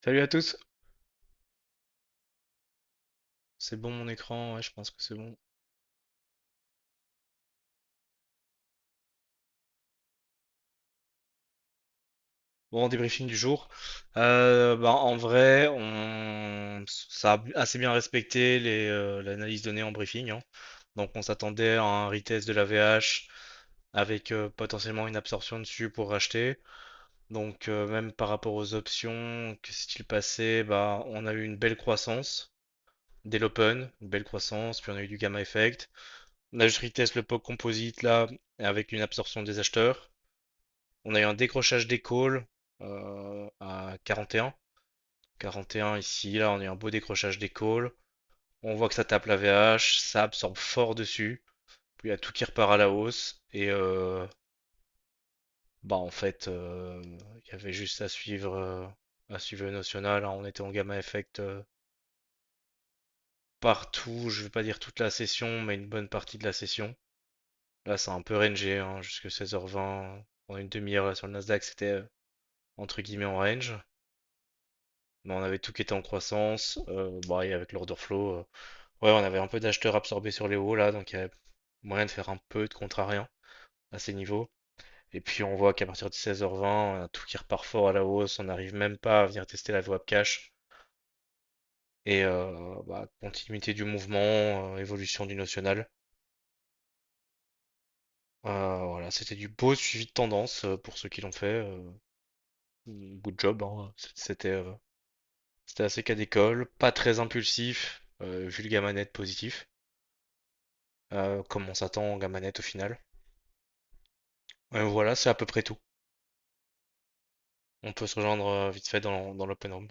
Salut à tous. C'est bon mon écran, ouais, je pense que c'est bon. Bon, débriefing du jour. En vrai, ça a assez bien respecté l'analyse donnée en briefing, hein. Donc on s'attendait à un retest de la VH avec potentiellement une absorption dessus pour racheter. Donc même par rapport aux options, que s'est-il passé? Bah, on a eu une belle croissance dès l'open, une belle croissance, puis on a eu du gamma effect. On a juste retest le POC composite là avec une absorption des acheteurs. On a eu un décrochage des calls à 41. 41 ici, là, on a eu un beau décrochage des calls. On voit que ça tape la VH, ça absorbe fort dessus. Puis il y a tout qui repart à la hausse. Et bah en fait, il y avait juste à suivre le national, hein. On était en gamma effect partout. Je vais pas dire toute la session, mais une bonne partie de la session. Là, c'est un peu rangé, hein, jusque 16h20. On a une demi-heure là, sur le Nasdaq, c'était entre guillemets en range. Mais on avait tout qui était en croissance. Bon, et avec l'order flow, ouais, on avait un peu d'acheteurs absorbés sur les hauts là, donc il y a moyen de faire un peu de contrariant à ces niveaux. Et puis on voit qu'à partir de 16h20, on a tout qui repart fort à la hausse. On n'arrive même pas à venir tester la VWAP cash. Et continuité du mouvement, évolution du notional. Voilà, c'était du beau suivi de tendance pour ceux qui l'ont fait. Good job, hein. C'était assez cas d'école, pas très impulsif, vu le gamma net positif. Comme on s'attend en gamma net au final. Voilà, c'est à peu près tout. On peut se rejoindre vite fait dans l'open room.